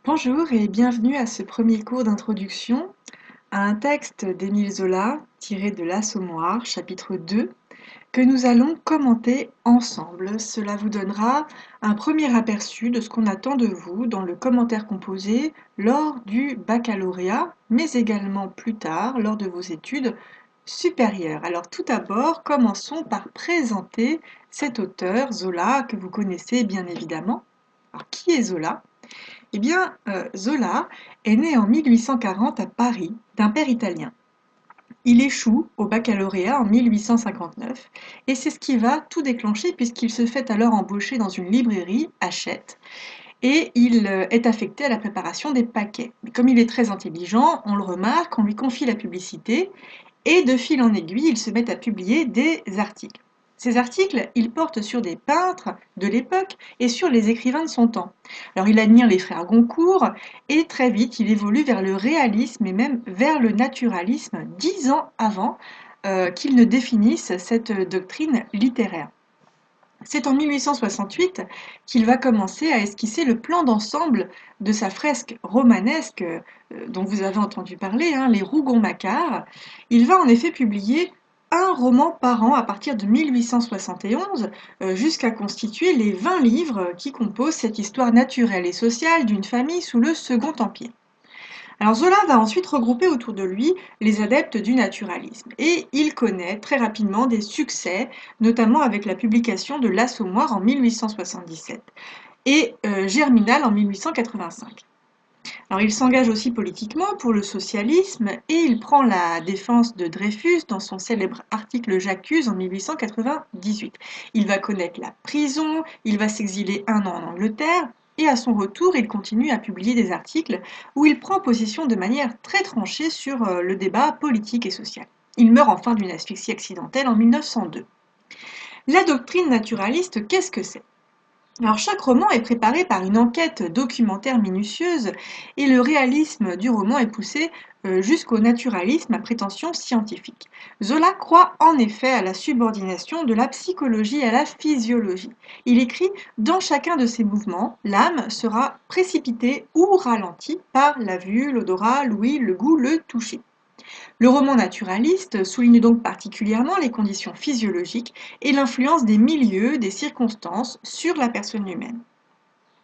Bonjour et bienvenue à ce premier cours d'introduction à un texte d'Émile Zola tiré de l'Assommoir, chapitre 2, que nous allons commenter ensemble. Cela vous donnera un premier aperçu de ce qu'on attend de vous dans le commentaire composé lors du baccalauréat, mais également plus tard lors de vos études supérieures. Alors tout d'abord, commençons par présenter cet auteur, Zola, que vous connaissez bien évidemment. Alors qui est Zola? Eh bien, Zola est né en 1840 à Paris d'un père italien. Il échoue au baccalauréat en 1859 et c'est ce qui va tout déclencher puisqu'il se fait alors embaucher dans une librairie, Hachette, et il est affecté à la préparation des paquets. Mais comme il est très intelligent, on le remarque, on lui confie la publicité et de fil en aiguille, il se met à publier des articles. Ces articles, ils portent sur des peintres de l'époque et sur les écrivains de son temps. Alors il admire les frères Goncourt et très vite il évolue vers le réalisme et même vers le naturalisme 10 ans avant qu'il ne définisse cette doctrine littéraire. C'est en 1868 qu'il va commencer à esquisser le plan d'ensemble de sa fresque romanesque dont vous avez entendu parler, hein, les Rougon-Macquart. Il va en effet publier un roman par an à partir de 1871 jusqu'à constituer les 20 livres qui composent cette histoire naturelle et sociale d'une famille sous le Second Empire. Alors Zola va ensuite regrouper autour de lui les adeptes du naturalisme et il connaît très rapidement des succès, notamment avec la publication de l'Assommoir en 1877 et Germinal en 1885. Alors il s'engage aussi politiquement pour le socialisme et il prend la défense de Dreyfus dans son célèbre article J'accuse en 1898. Il va connaître la prison, il va s'exiler 1 an en Angleterre et à son retour, il continue à publier des articles où il prend position de manière très tranchée sur le débat politique et social. Il meurt enfin d'une asphyxie accidentelle en 1902. La doctrine naturaliste, qu'est-ce que c'est? Alors chaque roman est préparé par une enquête documentaire minutieuse et le réalisme du roman est poussé jusqu'au naturalisme à prétention scientifique. Zola croit en effet à la subordination de la psychologie à la physiologie. Il écrit: dans chacun de ces mouvements, l'âme sera précipitée ou ralentie par la vue, l'odorat, l'ouïe, le goût, le toucher. Le roman naturaliste souligne donc particulièrement les conditions physiologiques et l'influence des milieux, des circonstances sur la personne humaine.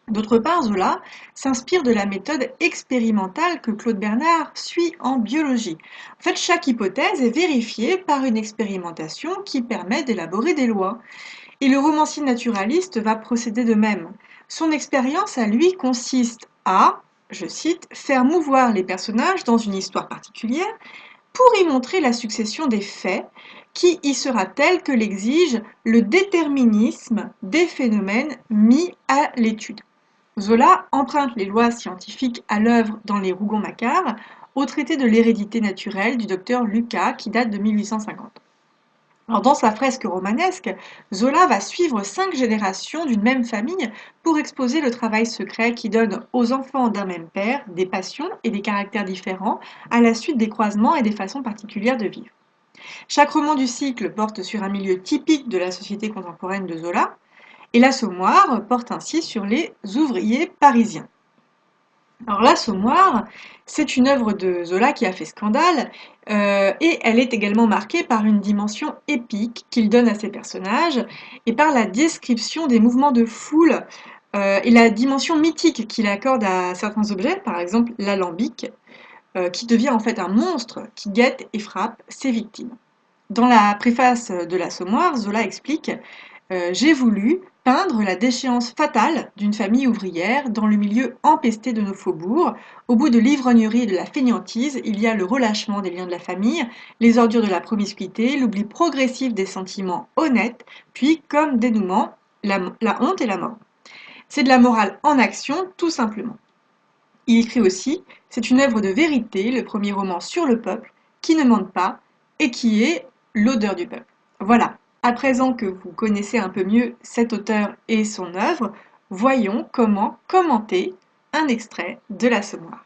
D'autre part, Zola s'inspire de la méthode expérimentale que Claude Bernard suit en biologie. En fait, chaque hypothèse est vérifiée par une expérimentation qui permet d'élaborer des lois. Et le romancier naturaliste va procéder de même. Son expérience à lui consiste à, je cite, faire mouvoir les personnages dans une histoire particulière pour y montrer la succession des faits qui y sera telle que l'exige le déterminisme des phénomènes mis à l'étude. Zola emprunte les lois scientifiques à l'œuvre dans les Rougon-Macquart au traité de l'hérédité naturelle du docteur Lucas qui date de 1850. Alors, dans sa fresque romanesque, Zola va suivre 5 générations d'une même famille pour exposer le travail secret qui donne aux enfants d'un même père des passions et des caractères différents à la suite des croisements et des façons particulières de vivre. Chaque roman du cycle porte sur un milieu typique de la société contemporaine de Zola, et l'Assommoir porte ainsi sur les ouvriers parisiens. Alors l'Assommoir, c'est une œuvre de Zola qui a fait scandale et elle est également marquée par une dimension épique qu'il donne à ses personnages et par la description des mouvements de foule et la dimension mythique qu'il accorde à certains objets, par exemple l'alambic, qui devient en fait un monstre qui guette et frappe ses victimes. Dans la préface de l'Assommoir, Zola explique j'ai voulu peindre la déchéance fatale d'une famille ouvrière dans le milieu empesté de nos faubourgs. Au bout de l'ivrognerie et de la fainéantise, il y a le relâchement des liens de la famille, les ordures de la promiscuité, l'oubli progressif des sentiments honnêtes, puis, comme dénouement, la honte et la mort. C'est de la morale en action, tout simplement. Il écrit aussi: c'est une œuvre de vérité, le premier roman sur le peuple, qui ne mente pas et qui est l'odeur du peuple. Voilà, à présent que vous connaissez un peu mieux cet auteur et son œuvre, voyons comment commenter un extrait de l'Assommoir.